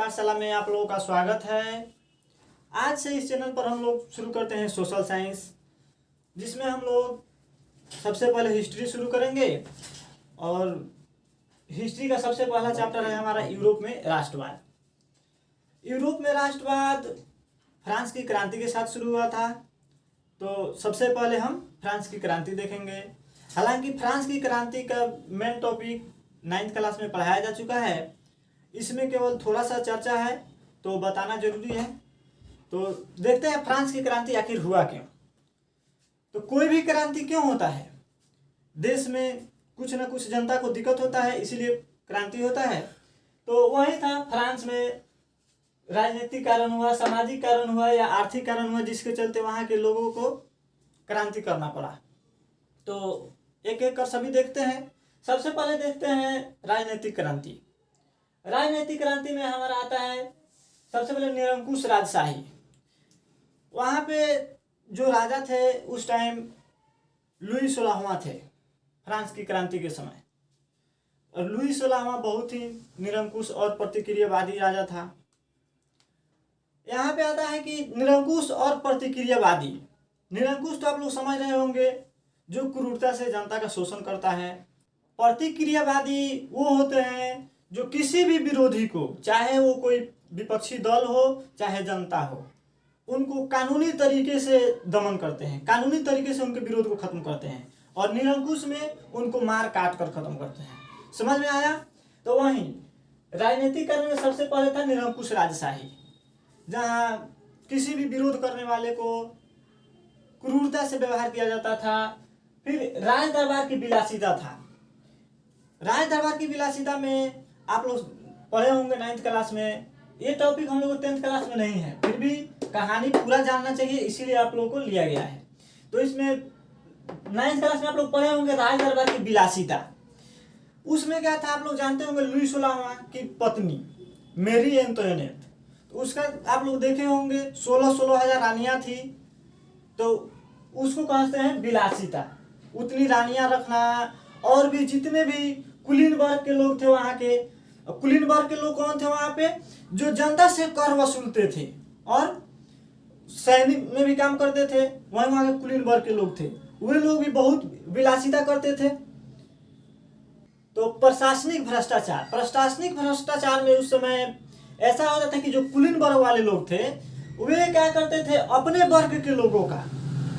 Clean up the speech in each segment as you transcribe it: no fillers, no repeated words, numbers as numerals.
पाठशाला में आप लोगों का स्वागत है। आज से इस चैनल पर हम लोग शुरू करते हैं सोशल साइंस, जिसमें हम लोग सबसे पहले हिस्ट्री शुरू करेंगे। और हिस्ट्री का सबसे पहला चैप्टर है हमारा यूरोप में राष्ट्रवाद। यूरोप में राष्ट्रवाद फ्रांस की क्रांति के साथ शुरू हुआ था। तो सबसे पहले हम फ्रांस की क्रांति देखेंगे। हालांकि फ्रांस की क्रांति का मेन टॉपिक 9th क्लास में पढ़ाया जा चुका है, इसमें केवल थोड़ा सा चर्चा है तो बताना जरूरी है। तो देखते हैं फ्रांस की क्रांति आखिर हुआ क्यों। तो कोई भी क्रांति क्यों होता है? देश में कुछ ना कुछ जनता को दिक्कत होता है, इसीलिए क्रांति होता है। तो वही था, फ्रांस में राजनीतिक कारण हुआ, सामाजिक कारण हुआ या आर्थिक कारण हुआ, जिसके चलते वहाँ के लोगों को क्रांति करना पड़ा। तो एक एक कर सभी देखते हैं। सबसे पहले देखते हैं राजनीतिक क्रांति। राजनीतिक क्रांति में हमारा आता है सबसे पहले निरंकुश राजशाही। वहाँ पे जो राजा थे उस टाइम लुई 16वां थे फ्रांस की क्रांति के समय। और लुई 16वां बहुत ही निरंकुश और प्रतिक्रियावादी राजा था। यहाँ पे आता है कि निरंकुश और प्रतिक्रियावादी। निरंकुश तो आप लोग समझ रहे होंगे, जो क्रूरता से जनता का शोषण करता है। प्रतिक्रियावादी वो होते हैं जो किसी भी विरोधी को, चाहे वो कोई विपक्षी दल हो चाहे जनता हो, उनको कानूनी तरीके से दमन करते हैं, कानूनी तरीके से उनके विरोध को खत्म करते हैं। और निरंकुश में उनको मार काट कर खत्म करते हैं। समझ में आया? तो वहीं राजनीतिक कारण में सबसे पहले था निरंकुश राजशाही, जहाँ किसी भी विरोध करने वाले को क्रूरता से व्यवहार किया जाता था। फिर राज दरबार की विलासिता था। राज दरबार की विलासिता में आप लोग पढ़े होंगे 9th क्लास में। ये टॉपिक हम लोग 10th क्लास में नहीं है, फिर भी कहानी पूरा जानना चाहिए, इसीलिए आप लोगों को लिया गया है। तो इसमें 9th क्लास में आप लोग पढ़े होंगे राज दरबार की विलासिता। उसमें क्या था, आप लोग जानते होंगे लुई 16वां की पत्नी मेरी एंटोनेट। तो उसका आप लोग देखे होंगे 16 हजार रानियाँ थी। तो उसको कहते हैं विलासिता। उतनी रानियाँ रखना, और भी जितने भी कुलीन वर्ग के लोग थे वहाँ के। कुलीन वर्ग के लोग कौन थे वहाँ पे? जो जनता से कर वसूलते थे और सैनिक में भी काम करते थे, वहीं वहाँ के कुलीन वर्ग के लोग थे। वे लोग भी बहुत विलासिता करते थे। तो प्रशासनिक भ्रष्टाचार में उस समय ऐसा होता था कि जो कुलीन वर्ग वाले लोग थे वे क्या करते थे, अपने वर्ग के लोगों का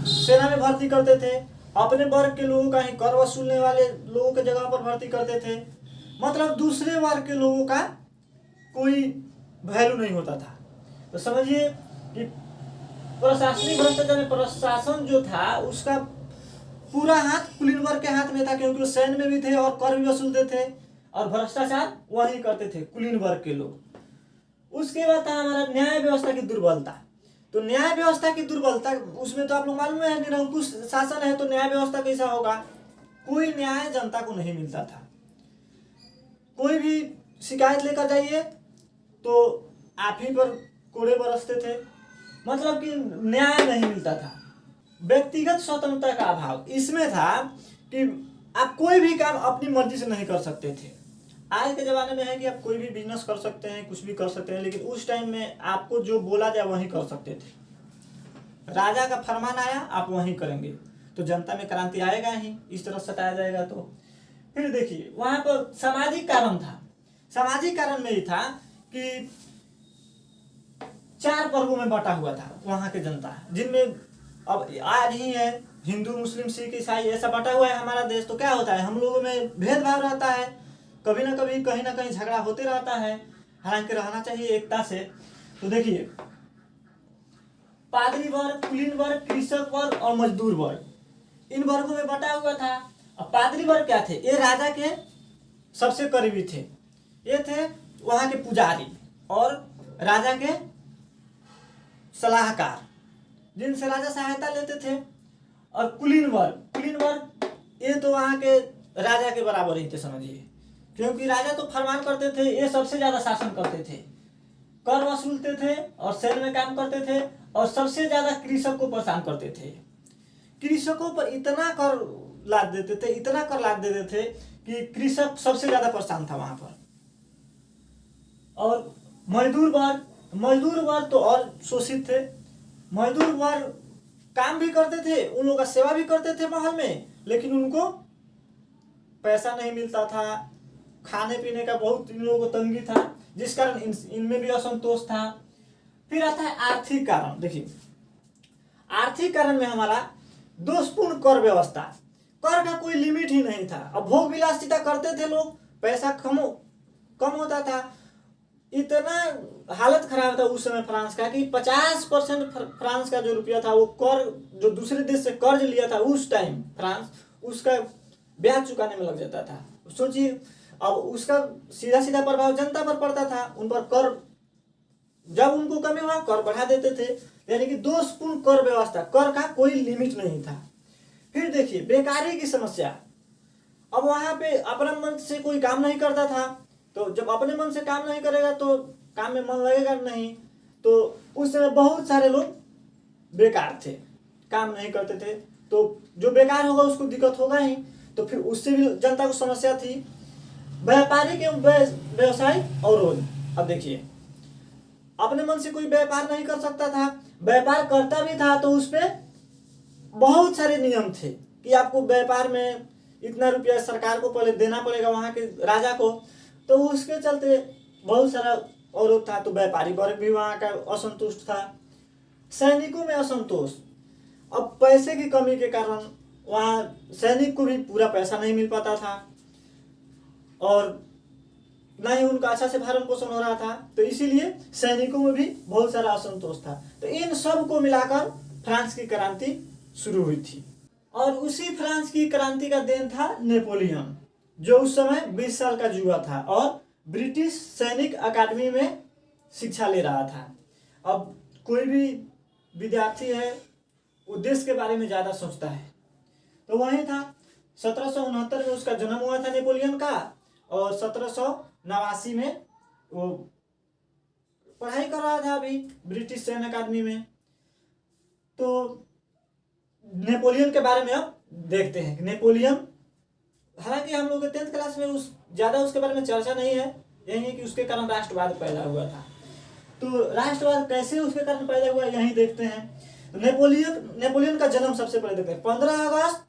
सेना में भर्ती करते थे, अपने वर्ग के लोगों का ही कर वसूलने वाले लोगों के जगह पर भर्ती करते थे। मतलब दूसरे वर्ग के लोगों का कोई वैल्यू नहीं होता था। तो समझिए कि प्रशासनिक भ्रष्टाचार में प्रशासन जो था उसका पूरा हाथ कुलीन वर्ग के हाथ में था, क्योंकि वो सैन्य में भी थे और कर भी वसूलते थे और भ्रष्टाचार वही करते थे कुलीन वर्ग के लोग। उसके बाद था हमारा न्याय व्यवस्था की दुर्बलता। तो न्याय व्यवस्था की दुर्बलता, उसमें तो आप लोग मालूम है निरंकुश शासन है, तो न्याय व्यवस्था कैसा होगा? कोई न्याय जनता को नहीं मिलता था। कोई भी शिकायत लेकर जाइए तो आप ही पर कोड़े बरसते थे, मतलब कि न्याय नहीं मिलता था। व्यक्तिगत स्वतंत्रता का अभाव इसमें था कि आप कोई भी काम अपनी मर्जी से नहीं कर सकते थे। आज के ज़माने में है कि आप कोई भी बिजनेस कर सकते हैं, कुछ भी कर सकते हैं, लेकिन उस टाइम में आपको जो बोला जाए वही कर सकते थे। राजा का फरमान आया आप वही करेंगे, तो जनता में क्रांति आएगा ही, इस तरह सताया जाएगा। तो फिर देखिए वहाँ पर सामाजिक कारण था। सामाजिक कारण में ही था कि 4 वर्गों में बटा हुआ था वहाँ के जनता, जिनमें अब आज ही है हिंदू, मुस्लिम, सिख, ईसाई, ऐसा बटा हुआ है हमारा देश। तो क्या होता है, हम लोगों में भेदभाव रहता है, कभी ना कभी कहीं ना कहीं झगड़ा होते रहता है। हालांकि रहना चाहिए एकता से। तो देखिए पादरी वर्ग, कुलीन वर्ग, कृषक वर्ग और मजदूर वर्ग, इन वर्गों में बटा हुआ था। अब पादरी वर्ग क्या थे? ये राजा के सबसे करीबी थे। ये थे वहाँ के पुजारी और राजा के सलाहकार, जिनसे राजा सहायता लेते थे। और कुलीन वर्ग ये तो वहाँ के राजा के बराबर ही थे, समझिए, क्योंकि राजा तो फरमान करते थे, ये सबसे ज्यादा शासन करते थे, कर वसूलते थे और सैन्य में काम करते थे, और सबसे ज्यादा कृषक को परेशान करते थे। कृषकों पर इतना कर लाद देते थे कि कृषक सबसे ज्यादा परेशान था वहां पर। और मजदूर वर्ग तो और शोषित थे। मजदूर वर्ग काम भी करते थे, उन लोगों का सेवा भी करते थे महल में, लेकिन उनको पैसा नहीं मिलता था, खाने पीने का बहुत इन लोगों को तंगी था, जिस कारण इनमें भी असंतोष था। फिर आता है आर्थिक कारण। देखिए, आर्थिक कारण में हमारा दोषपूर्ण कर व्यवस्था। कर का कोई लिमिट ही नहीं था। अब भोग विलासिता करते थे लोग, पैसा कम होता था। इतना हालत खराब था उस समय फ्रांस का कि 50% फ्रांस का जो रुपया था वो कर, जो दूसरे देश से कर्ज लिया था उस टाइम फ्रांस, उसका ब्याज चुकाने में लग जाता था। सोचिए, अब उसका सीधा सीधा प्रभाव जनता पर पड़ता था। उन पर कर, जब उनको कमी हुआ कर बढ़ा देते थे। यानी कि दोषपूर्ण कर व्यवस्था, कर का कोई लिमिट नहीं था। फिर देखिए बेकारी की समस्या। अब वहां पे अपना मन से कोई काम नहीं करता था, तो जब अपने मन से काम नहीं करेगा तो काम में मन लगेगा नहीं। तो उस समय बहुत सारे लोग बेकार थे, काम नहीं करते थे। तो जो बेकार होगा उसको दिक्कत होगा ही, तो फिर उससे भी जनता को समस्या थी। व्यापारिक एवं व्यवसायिक अवरोध। अब देखिए, अपने मन से कोई व्यापार नहीं कर सकता था, व्यापार करता भी था तो उसमें बहुत सारे नियम थे कि आपको व्यापार में इतना रुपया सरकार को पहले देना पड़ेगा, वहां के राजा को। तो उसके चलते बहुत सारा अवरोध था। तो व्यापारी वर्ग भी वहां का असंतुष्ट था। सैनिकों में असंतोष। अब पैसे की कमी के कारण वहां सैनिक को भी पूरा पैसा नहीं मिल पाता था, और ना ही उनका अच्छा से भरण पोषण हो रहा था। तो इसीलिए सैनिकों में भी बहुत सारा असंतोष था। तो इन सब को मिलाकर फ्रांस की क्रांति शुरू हुई थी। और उसी फ्रांस की क्रांति का देन था नेपोलियन, जो उस समय 20 साल का युवा था और ब्रिटिश सैनिक अकादमी में शिक्षा ले रहा था। अब कोई भी विद्यार्थी है वो देश के बारे में ज़्यादा सोचता है। तो वही था 1769 में उसका जन्म हुआ था नेपोलियन का, और 1789 में वो पढ़ाई कर रहा था अभी ब्रिटिश सैन्य अकादमी में। तो नेपोलियन के बारे में अब देखते हैं कि नेपोलियन, हालांकि हम लोग 10th क्लास में ज़्यादा उसके बारे में चर्चा नहीं है, यही है कि उसके कारण राष्ट्रवाद पैदा हुआ था। तो राष्ट्रवाद कैसे उसके कारण पैदा हुआ यही देखते हैं। तो नेपोलियन का जन्म सबसे पहले देखते हैं। 15 अगस्त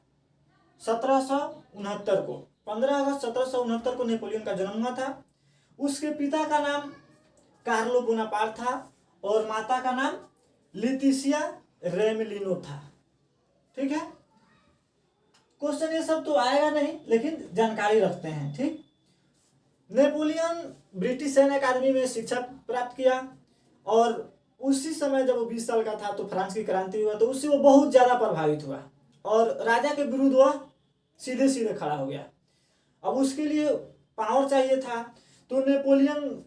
1769 को 15 अगस्त 1769 को नेपोलियन का जन्म हुआ था। उसके पिता का नाम कार्लो बोनापार्ट था और माता का नाम लेटिसिया रेमेलिनो था। ठीक है, क्वेश्चन ये सब तो आएगा नहीं, लेकिन जानकारी रखते हैं। ठीक, नेपोलियन ब्रिटिश सैन्य अकादमी में शिक्षा प्राप्त किया, और उसी समय जब वो 20 साल का था तो फ्रांस की क्रांति हुआ, तो उससे वो बहुत ज़्यादा प्रभावित हुआ और राजा के विरुद्ध वह सीधे सीधे खड़ा हो गया। अब उसके लिए पावर चाहिए था, तो नेपोलियन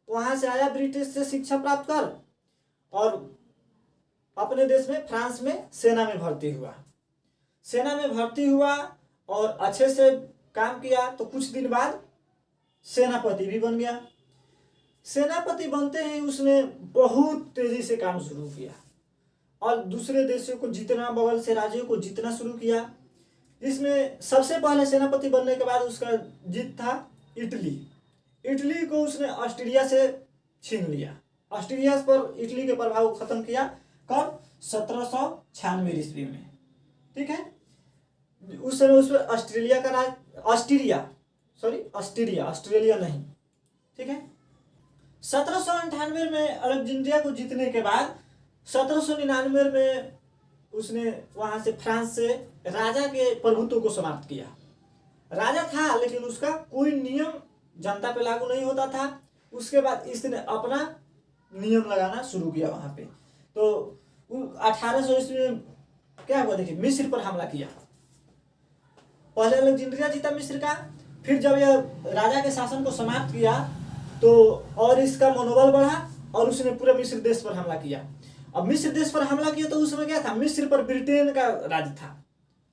वहाँ से आया ब्रिटिश से शिक्षा प्राप्त कर, और अपने देश में फ्रांस में सेना में भर्ती हुआ और अच्छे से काम किया। तो कुछ दिन बाद सेनापति भी बन गया। सेनापति बनते ही उसने बहुत तेजी से काम शुरू किया और दूसरे देशों को जीतना, बगल से राज्यों को जीतना शुरू किया। जिसमें सबसे पहले सेनापति बनने के बाद उसका जीत था इटली को उसने ऑस्ट्रिया से छीन लिया। ऑस्ट्रिया पर इटली के प्रभाव को खत्म किया कब? 1796 ईस्वी में। ठीक है, उस समय उस पर ऑस्ट्रेलिया का राज, ऑस्ट्रेलिया नहीं। ठीक है, 1798 में अलेक्जेंड्रिया को जीतने के बाद 1799 में उसने वहां से फ्रांस से राजा के प्रभुत्व को समाप्त किया। राजा था लेकिन उसका कोई नियम जनता पे लागू नहीं होता था। उसके बाद इसने अपना नियम लगाना शुरू किया वहां पे। तो 1800 ईस्वी में क्या हुआ? देखिए, मिस्र पर हमला किया। पहले अलेक्जेंड्रिया जीता मिस्र का, फिर जब यह राजा के शासन को समाप्त किया तो और इसका मनोबल बढ़ा और उसने पूरे मिस्र देश पर हमला किया। अब मिस्र देश पर हमला किया तो उस समय क्या था? मिस्र पर ब्रिटेन का राज था।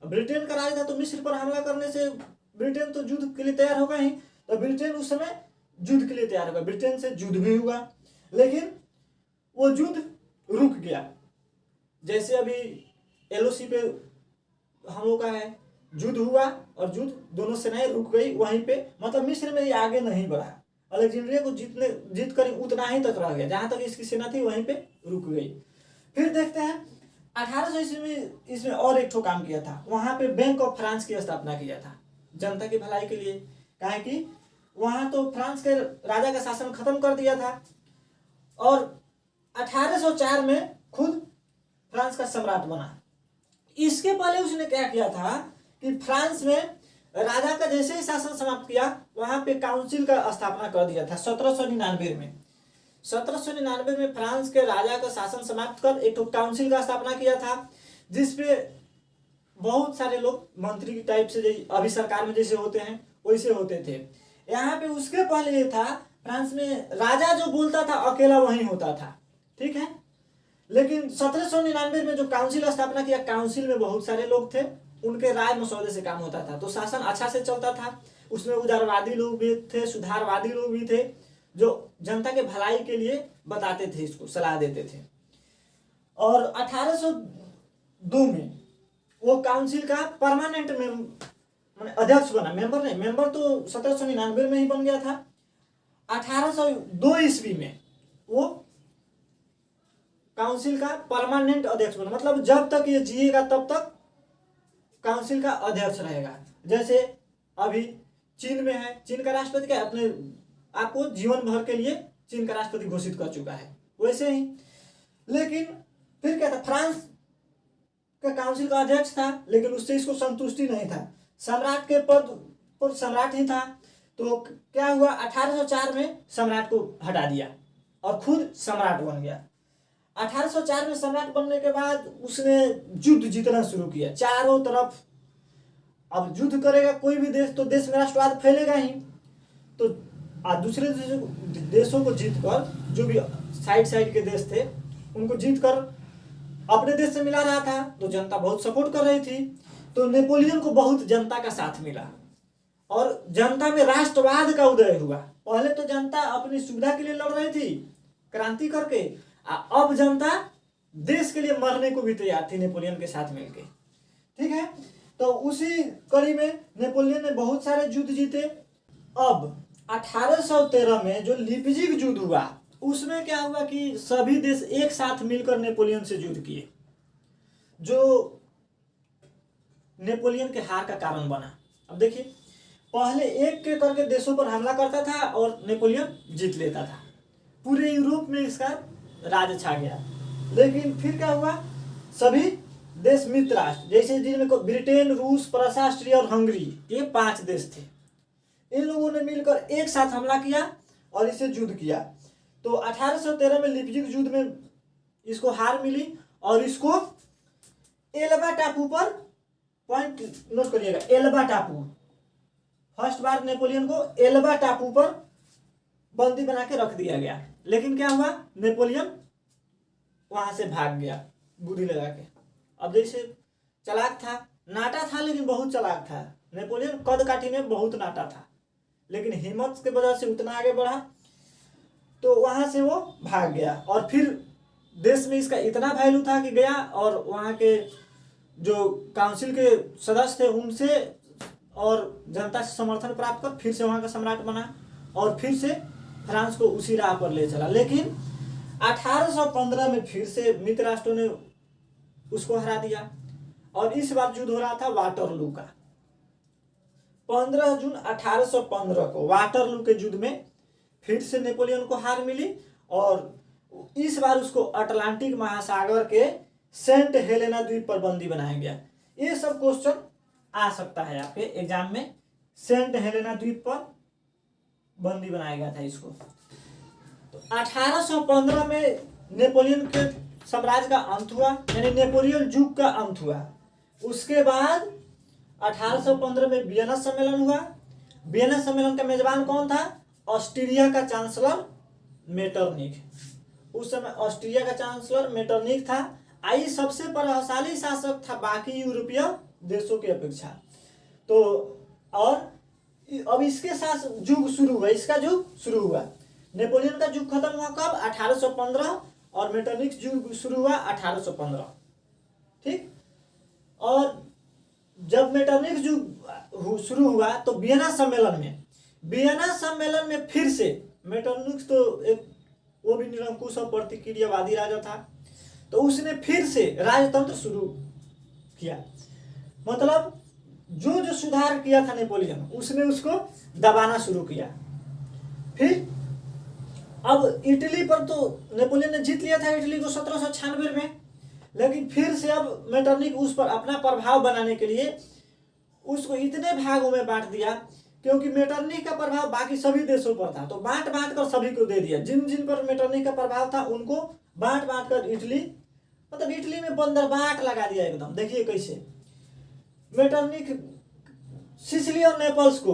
ब्रिटेन का राज था तो मिस्र पर हमला करने से ब्रिटेन तो युद्ध के लिए तैयार होगा ही। तो ब्रिटेन उस समय युद्ध के लिए तैयार होगा। ब्रिटेन से युद्ध भी हुआ, लेकिन वो युद्ध रुक गया। जैसे अभी LOC पे हम लोग का है, युद्ध हुआ और युद्ध दोनों सेनाएं रुक गई वहीं पे, मतलब मिस्र में ये आगे नहीं बढ़ा। अलेक्जेंड्रिया को जीत कर उतना ही तक रह गया, जहां तक इसकी सेना थी वहीं पे रुक गई। फिर देखते हैं 1800 ईस्वी में इसमें और एक ठो काम किया था, वहां पे बैंक ऑफ फ्रांस की स्थापना किया था जनता की भलाई के लिए। कहा कि वहां तो फ्रांस के राजा का शासन खत्म कर दिया था और 1804 में खुद फ्रांस का सम्राट बना। इसके पहले उसने क्या किया था कि फ्रांस में राजा का जैसे ही शासन समाप्त किया वहां पे काउंसिल का स्थापना कर दिया था 1799 में। 1799 में फ्रांस के राजा का शासन समाप्त कर एक काउंसिल का स्थापना किया था, जिसपे बहुत सारे लोग मंत्री की टाइप से अभी सरकार में जैसे होते हैं वैसे होते थे। यहाँ पे उसके पहले ये था, फ्रांस में राजा जो बोलता था अकेला वही होता था, ठीक है। लेकिन 1799 में जो काउंसिल स्थापना किया, काउंसिल में बहुत सारे लोग थे, उनके राय मसौदे से काम होता था, तो शासन अच्छा से चलता था। उसमें उदारवादी लोग भी थे, सुधारवादी लोग भी थे, जो जनता के भलाई के लिए बताते थे, इसको सलाह देते थे। और 1802 में वो काउंसिल का परमानेंट अध्यक्ष बना, मेंबर नहीं, मेंबर तो 1799 में ही बन गया था। 1802 ईस्वी में वो काउंसिल का परमानेंट अध्यक्ष बना, मतलब जब तक ये जिएगा तब तक काउंसिल का अध्यक्ष रहेगा। जैसे अभी चीन में है, चीन का राष्ट्रपति क्या अपने आपको जीवन भर के लिए चीन का राष्ट्रपति घोषित कर चुका है, वैसे ही। लेकिन फिर क्या था, फ्रांस का काउंसिल का अध्यक्ष था, लेकिन उससे इसको संतुष्टि नहीं था, सम्राट के पद पर सम्राट ही था। तो क्या हुआ, 1804 में सम्राट को हटा दिया और खुद सम्राट बन गया। 1804 में सम्राट बनने के बाद उसने युद्ध जीतना शुरू किया चारों तरफ। अब युद्ध करेगा कोई भी देश तो देश में राष्ट्रवाद फैलेगा ही, तो दूसरे देशों को जीत कर, जो भी साइड के देश थे उनको जीत कर अपने देश से मिला रहा था, तो जनता बहुत सपोर्ट कर रही थी। तो नेपोलियन को बहुत जनता का साथ मिला और जनता में राष्ट्रवाद का उदय हुआ। पहले तो जनता अपनी सुविधा के लिए लड़ रही थी क्रांति करके, अब जनता देश के लिए मरने को भी तैयार थी नेपोलियन के साथ मिलके, ठीक है। तो उसी कड़ी में नेपोलियन ने बहुत सारे युद्ध जीते। अब 1813 में जो लीपजिग युद्ध हुआ, उसमें क्या हुआ कि सभी देश एक साथ मिलकर नेपोलियन से युद्ध किए, जो नेपोलियन के हार का कारण बना। अब देखिए, पहले एक के करके देशों पर हमला करता था और नेपोलियन जीत लेता था, पूरे यूरोप में इसका राज छा गया। लेकिन फिर क्या हुआ, सभी देश मित्र राष्ट्र, जैसे जिनमें ब्रिटेन, रूस, प्रशा, ऑस्ट्रिया और हंगरी, ये 5 देश थे, इन लोगों ने मिलकर एक साथ हमला किया और इसे युद्ध किया। तो 1813 में लीपजिग युद्ध में इसको हार मिली और इसको एल्बा टापू पर, पॉइंट नोट करिएगा, एल्बा टापू, फर्स्ट बार नेपोलियन को एल्बा टापू पर बंदी बना के रख दिया गया। लेकिन क्या हुआ, नेपोलियन वहां से भाग गया बुद्धि लगा के। अब जैसे चालाक था, नाटा था लेकिन बहुत चालाक था नेपोलियन, कद काठी में बहुत नाटा था, लेकिन हिम्मत के वजह से उतना आगे बढ़ा, तो वहां से वो भाग गया। और फिर देश में इसका इतना वैल्यू था कि गया और वहां के जो काउंसिल के सदस्य थे उनसे और जनता से समर्थन प्राप्त कर फिर से वहां का सम्राट बना और फिर से फ्रांस को उसी राह पर ले चला। लेकिन 1815 में फिर से मित्र राष्ट्रों ने उसको हरा दिया और इस बार युद्ध हो रहा था वाटरलू का। 15 जून 1815 को वाटरलू के युद्ध में फिर से नेपोलियन को हार मिली और इस बार उसको अटलांटिक महासागर के सेंट हेलेना द्वीप पर बंदी बनाया गया। ये सब क्वेश्चन आ सकता है आपके एग्जाम में, सेंट हेलेना द्वीप पर बंदी बनाया गया था इसको। तो 1815 में नेपोलियन के साम्राज्य का अंत हुआ, यानी नेपोलियन युग का अंत हुआ। उसके बाद 1815 में वियना सम्मेलन हुआ। वियना सम्मेलन का मेजबान कौन था, ऑस्ट्रिया का चांसलर मेटरनिख। उस समय ऑस्ट्रिया का चांसलर मेटरनिख था। आई सबसे प्रभावशाली शासक था बाकी यूरोपीय देशों की अपेक्षा। तो और अब इसके साथ युग शुरू हुआ, इसका युग शुरू हुआ। नेपोलियन का युग खत्म हुआ कब, 1815, और मेटरनिख युग शुरू हुआ 1815, ठीक। और जब मेटरनिख युग शुरू हुआ तो वियना वियना सम्मेलन में फिर से मेटरनिक्स तो एक वो भी निरंकुश और प्रतिक्रियावादी राजा था, तो उसने फिर से राजतंत्र शुरू किया। मतलब जो जो सुधार किया था नेपोलियन, उसने उसको दबाना शुरू किया। फिर अब इटली पर तो नेपोलियन ने जीत लिया था इटली को 1796 में, लेकिन फिर से अब मेटरनिक उस पर अपना प्रभाव बनाने के लिए उसको इतने भागों में बांट दिया, क्योंकि मेटरनिक का प्रभाव बाकी सभी देशों पर था, तो बांट बांट कर सभी को दे दिया। जिन जिन पर मेटरनिक का प्रभाव था उनको बांट बांट कर इटली, मतलब इटली में बंदरबाट लगा दिया एकदम। देखिए कैसे मेटरनिक सिसिली और नेपल्स को,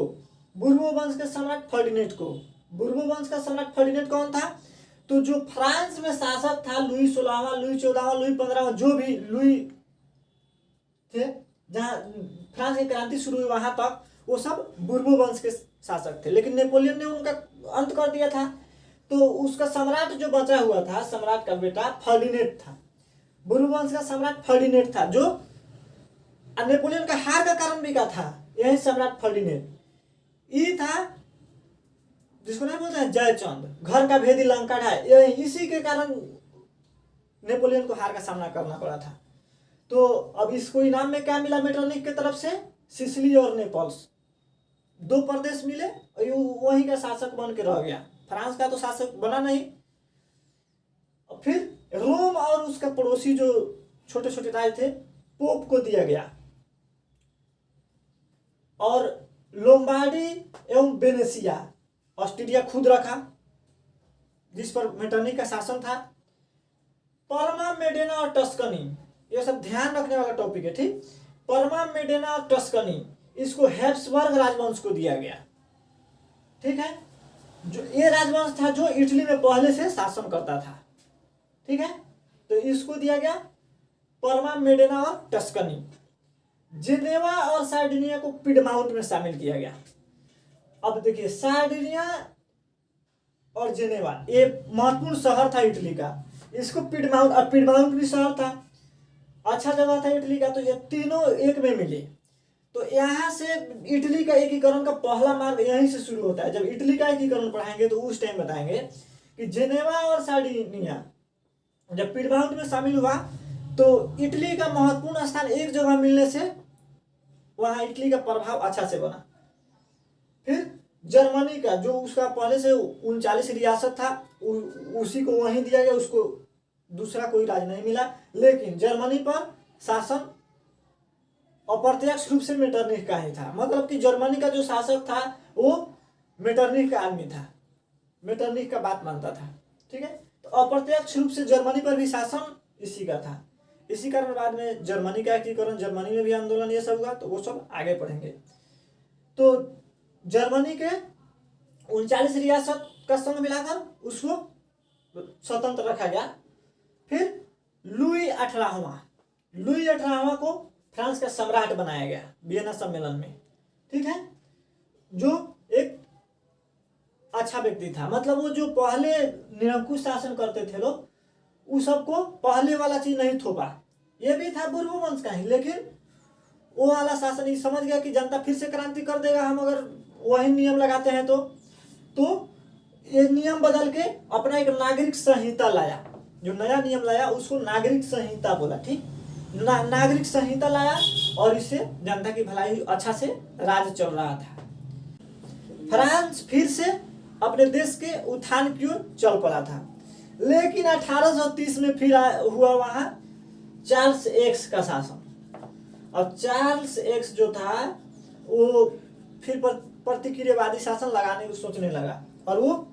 बुर्बो वंश के सम्राट फर्डिनेंड को, बुर्बो वंश का सम्राट फर्डिनेंड कौन था, तो जो फ्रांस में शासक था लुई 16वां, लुई 14वां, लुई 15वां, जो भी लुई थे, जहाँ फ्रांस की क्रांति शुरू हुई वहां तक, वो सब बुर्बो वंश के शासक थे। लेकिन नेपोलियन ने उनका अंत कर दिया था, तो उसका सम्राट जो बचा हुआ था, सम्राट का बेटा फर्डिनेंड था। बुर्बो वंश का सम्राट फर्डिनेंड था, जो नेपोलियन का हार का कारण भी का था यही सम्राट फर्डिनेंड। ये था जिसको नहीं बोलते हैं जयचंद, घर का भेदी लंका ढाए, यही इसी के कारण नेपोलियन को हार का सामना करना पड़ा था। तो अब इसको इनाम में क्या मिला मेटरनिक की तरफ से, सिसिली और नेपल्स, 2 प्रदेश मिले, वहीं का शासक बन के रह गया। फ्रांस का तो शासक बना नहीं। फिर रोम और उसका पड़ोसी जो छोटे छोटे राज्य थे, पोप को दिया गया, और लोम्बार्डी एवं वेनेसिया ऑस्ट्रिया खुद रखा, जिस पर मेटरनिक का शासन था। परमा, मेडेना और टस्कनी, ये सब ध्यान रखने वाला टॉपिक है, ठीक। परमा, मेडेना और टस्कनी, इसको हैब्सबर्ग राजवंश को दिया गया, ठीक है। जो ये राजवंश था जो इटली में पहले से शासन करता था, ठीक है। तो इसको दिया गया परमा, मेडेना और टस्कनी। जेनेवा और सार्डिनिया को पिडमाउंट में शामिल किया गया। अब देखिए सार्डिनिया और जेनेवा ये महत्वपूर्ण शहर था इटली का, इसको पिडमाउंट, और पिडमाउंट भी शहर था, अच्छा जगह था इटली का, तो ये तीनों एक में मिले। तो यहाँ से इटली का एकीकरण का पहला मार्ग यहीं से शुरू होता है। जब इटली का एकीकरण पढ़ाएंगे तो उस टाइम बताएंगे कि जेनेवा और सार्डिनिया जब पिडमाउंट में शामिल हुआ, तो इटली का महत्वपूर्ण स्थान एक जगह मिलने से वहां इटली का प्रभाव अच्छा से बना। फिर जर्मनी का जो उसका पहले से 39 रियासत था, उसी को वहीं दिया गया, उसको दूसरा कोई राज नहीं मिला। लेकिन जर्मनी पर शासन अप्रत्यक्ष रूप से मेटरनिक का ही था, मतलब कि जर्मनी का जो शासक था वो मेटरनिक का आदमी था, मेटरनिक का बात मानता था, ठीक है। तो अप्रत्यक्ष रूप से जर्मनी पर भी शासन इसी का था। इसी कारण बाद में जर्मनी का एकीकरण, जर्मनी में भी आंदोलन ये सब हुआ, तो वो सब आगे पढ़ेंगे। तो जर्मनी के 39 रियासत का संग मिलाकर उसको स्वतंत्र रखा गया। फिर लुई 18वां को फ्रांस का सम्राट बनाया गया वियना सम्मेलन में, ठीक है, जो एक अच्छा व्यक्ति था। मतलब वो जो पहले निरंकुश शासन करते थे लोग, उस सबको पहले वाला चीज नहीं थोपा। ये भी था बुर्बो वंश का ही, लेकिन वो वाला शासन ये समझ गया कि जनता फिर से क्रांति कर देगा हम अगर वही नियम लगाते हैं तो ये नियम बदल के अपना एक नागरिक संहिता लाया। जो नया नियम लाया उसको नागरिक संहिता बोला, ठीक। नागरिक संहिता लाया और इससे जनता की भलाई अच्छा से राज चल रहा था। फ्रांस फिर से अपने देश के उत्थान की ओर चल पड़ा था। लेकिन 1830 में फिर हुआ वहां चार्ल्स एक्स का शासन। और चार्ल्स एक्स जो था वो फिर प्रतिक्रियावादी शासन लगाने को सोचने लगा, और वो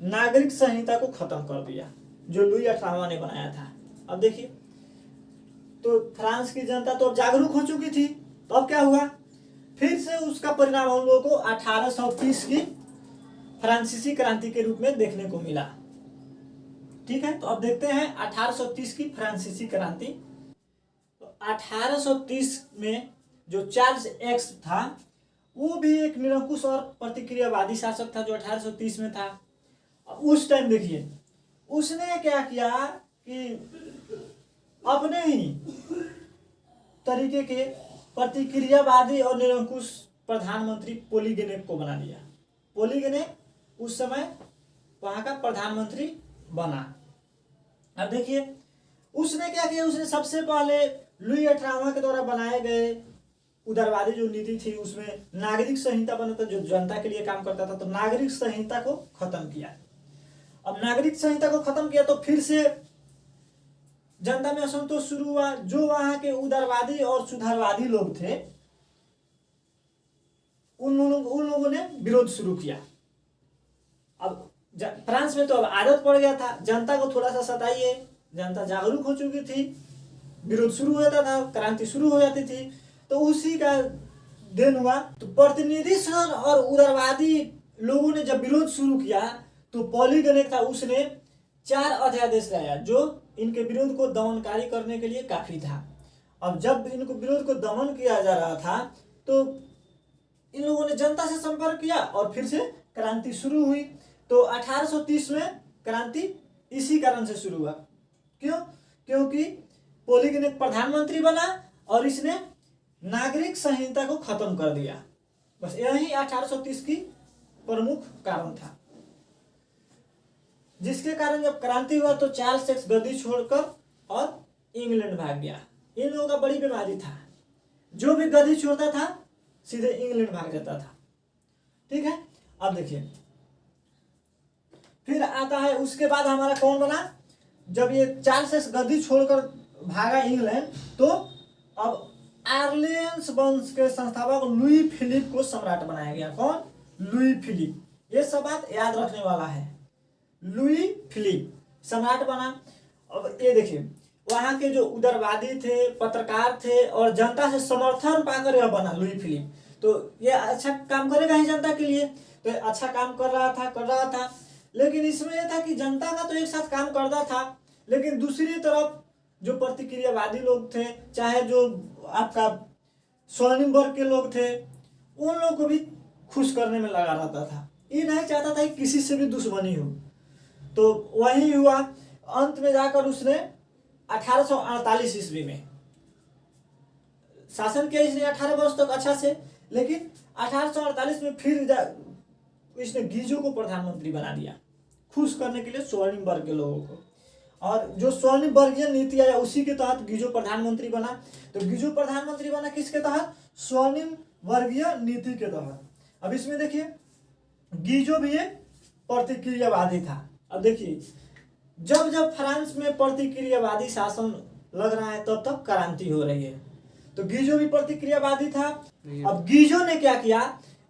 नागरिक संहिता को खत्म कर दिया जो लुई 18वां ने बनाया था। अब देखिए, तो फ्रांस की जनता तो अब जागरूक हो चुकी थी, तो अब क्या हुआ, फिर से उसका परिणाम हम लोगों को 1830 की फ्रांसीसी क्रांति के रूप में देखने को मिला, ठीक है। तो अब देखते हैं 1830 की फ्रांसीसी क्रांति। तो 1830 में जो चार्ल्स एक्स था वो भी एक निरंकुश और प्रतिक्रियावादी शासक था जो 1830 में था। उस टाइम देखिए उसने क्या किया कि अपने ही तरीके के प्रतिक्रियावादी और निरंकुश प्रधानमंत्री पोलीगेनेक को बना दिया। पोलिगने उस समय वहाँ का प्रधानमंत्री बना। अब देखिए उसने क्या किया, उसने सबसे पहले लुई 18वां के द्वारा बनाए गए उदारवादी जो नीति थी उसमें नागरिक संहिता बना था जो जनता के लिए काम करता था, तो नागरिक संहिता को खत्म किया। अब नागरिक संहिता को खत्म किया तो फिर से जनता में असंतोष शुरू हुआ। जो वहां के उदारवादी और सुधारवादी लोग थे उन लोगों ने विरोध शुरू किया। अब फ्रांस में तो अब आदत पड़ गया था, जनता को थोड़ा सा सताइए, जनता जागरूक हो चुकी थी, विरोध शुरू हो जाता था, क्रांति शुरू हो जाती थी, तो उसी का देन हुआ। तो प्रतिनिधि संघ और उदारवादी लोगों ने जब विरोध शुरू किया तो पॉलीगने था उसने 4 अध्यादेश लाया जो इनके विरोध को दमनकारी करने के लिए काफी था। अब जब इनको विरोध को दमन किया जा रहा था तो इन लोगों ने जनता से संपर्क किया और फिर से क्रांति शुरू हुई। तो 1830 में क्रांति इसी कारण से शुरू हुआ। क्यों? क्योंकि पोलिगने प्रधानमंत्री बना और इसने नागरिक संहिता को खत्म कर दिया। बस यही 1830 की प्रमुख कारण था, जिसके कारण जब क्रांति हुआ तो चार्ल्स गद्दी छोड़कर और इंग्लैंड भाग गया। इन लोगों का बड़ी बीमारी था, जो भी गद्दी छोड़ता था सीधे इंग्लैंड भाग जाता था। ठीक है, अब देखिए फिर आता है उसके बाद हमारा कौन बना। जब ये चार्ल्स गद्दी छोड़कर भागा इंग्लैंड तो अब आर्लियंस वंश के संस्थापक लुई फिलिप को सम्राट बनाया गया। कौन? Louis Philippe. ये सब बात याद रखने वाला है। लुई फिलिप सम्राट बना। अब ये देखिए वहां के जो उदारवादी थे, पत्रकार थे और जनता से समर्थन पाकर यह बना लुई फिलिप। तो ये अच्छा काम करेगा ही जनता के लिए, तो अच्छा काम कर रहा था। लेकिन इसमें यह था कि जनता का तो एक साथ काम करता था, लेकिन दूसरी तरफ जो प्रतिक्रियावादी लोग थे, चाहे जो आपका स्वर्णिम वर्ग के लोग थे, उन लोग को भी खुश करने में लगा रहता था। ये नहीं चाहता था कि किसी से भी दुश्मनी हो। तो वही हुआ, अंत में जाकर उसने 1848 ईस्वी में शासन किया इसने 18 वर्ष तक अच्छा से। लेकिन 1848 में फिर इसने गीजो को प्रधानमंत्री बना दिया, खुश करने के लिए स्वर्णिम वर्ग के लोगों को। और जो स्वर्णिम वर्गीय नीति आया उसी के तहत गीजो प्रधानमंत्री बना। तो गीजो प्रधानमंत्री बना किसके तहत? स्वर्णिम वर्गीय नीति के तहत। अब इसमें देखिए गीजो भी एक प्रतिक्रियावादी था। अब देखिए जब जब फ्रांस में प्रतिक्रियावादी शासन लग रहा है तब तक क्रांति हो रही है। तो गीजो भी प्रतिक्रियावादी था। अब गीजो ने क्या किया,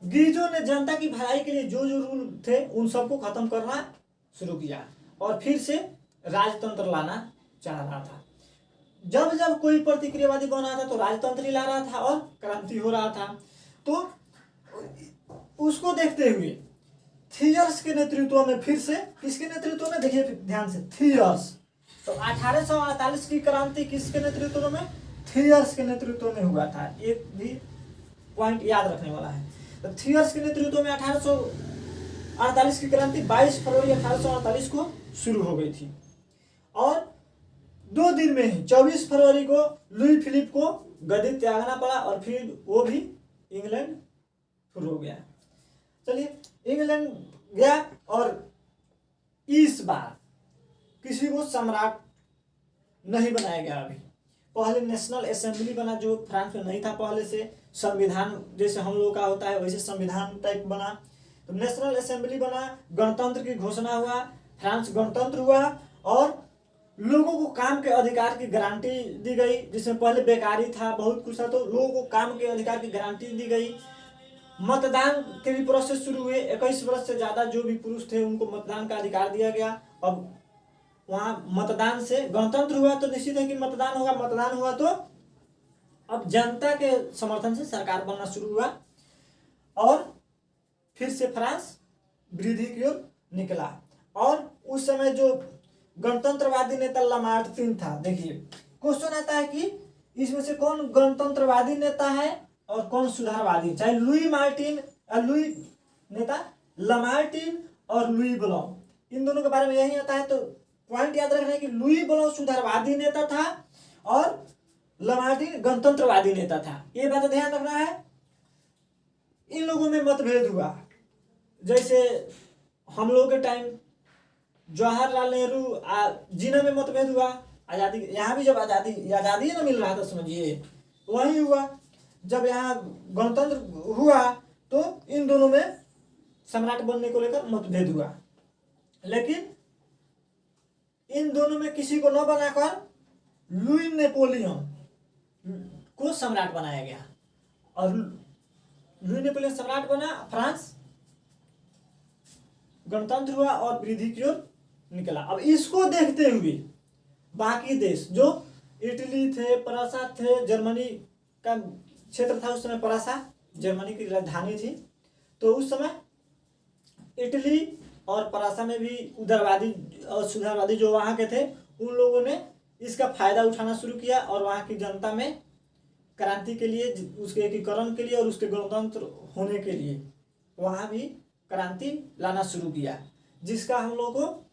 गीजो ने जनता की भलाई के लिए जो जो रूल थे उन सबको खत्म करना शुरू किया और फिर से राजतंत्र लाना चाह रहा था। जब जब कोई प्रतिक्रियावादी बना था तो राजतंत्र ही ला रहा था और क्रांति हो रहा था। तो उसको देखते हुए थियर्स के नेतृत्व में, फिर से किसके नेतृत्व में, देखिए ध्यान से, थियर्स। तो 1848 की क्रांति किसके नेतृत्व में? थियर्स के नेतृत्व में हुआ था। एक भी पॉइंट याद रखने वाला है। तो थियर्स के नेतृत्व में 1848 की क्रांति 22 फरवरी 1848 को शुरू हो गई थी और 2 दिन में ही 24 फरवरी को लुई फिलिप को गद्दी त्यागना पड़ा और फिर वो भी इंग्लैंड शुरू हो गया। चलिए इंग्लैंड गया और इस बार किसी को सम्राट नहीं बनाया गया। अभी पहले नेशनल असेंबली बना जो फ्रांस में नहीं था पहले से। संविधान जैसे हम लोग का होता है वैसे संविधान टाइप बना। तो नेशनल असेंबली बना, गणतंत्र की घोषणा हुआ, फ्रांस गणतंत्र हुआ और लोगों को काम के अधिकार की गारंटी दी गई। जिसमें पहले बेकारी था, बहुत कुछ था, तो लोगों को काम के अधिकार की गारंटी दी गई। मतदान के भी प्रोसेस शुरू हुए। 21 वर्ष से ज्यादा जो भी पुरुष थे उनको मतदान का अधिकार दिया गया। अब वहां मतदान से गणतंत्र हुआ तो निश्चित है कि मतदान होगा। मतदान हुआ तो अब जनता के समर्थन से सरकार बनना शुरू हुआ और फिर से फ्रांस वृद्धि की ओर निकला। और उस समय जो गणतंत्रवादी नेता लामार्टिन था, देखिए क्वेश्चन आता है कि इसमें से कौन गणतंत्रवादी नेता है और कौन सुधारवादी। चाहे लुई नेता लामार्टिन और लुई ब्लॉम, इन दोनों के बारे में यही आता है। तो पॉइंट याद रखना है कि लुई ब्लॉम सुधारवादी नेता था और लामार्टिन गणतंत्रवादी नेता था। ये बात ध्यान रखना है। इन लोगों में मतभेद हुआ, जैसे हम लोगों के टाइम जवाहरलाल नेहरू जीना में मतभेद हुआ, आज़ादी यहाँ भी जब आज़ादी ना मिल रहा था समझिए, वही हुआ। जब यहाँ गणतंत्र हुआ तो इन दोनों में सम्राट बनने को लेकर मतभेद हुआ, लेकिन इन दोनों में किसी को न बनाकर लुई नेपोलियन को सम्राट बनाया गया, और लुई नेपोलियन सम्राट बना, फ्रांस गणतंत्र हुआ और वृद्धि की ओर निकला। अब इसको देखते हुए बाकी देश जो इटली थे, परासा थे, जर्मनी का क्षेत्र था उस समय, परासा जर्मनी की राजधानी थी, तो उस समय इटली और परासा में भी उदारवादी और सुधारवादी जो वहाँ के थे उन लोगों ने इसका फायदा उठाना शुरू किया और वहाँ की जनता में क्रांति के लिए, उसके एकीकरण के लिए और उसके गणतंत्र होने के लिए वहाँ भी क्रांति लाना शुरू किया, जिसका हम लोग को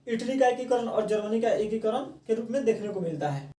इटली का एकीकरण और जर्मनी का एकीकरण के रूप में देखने को मिलता है।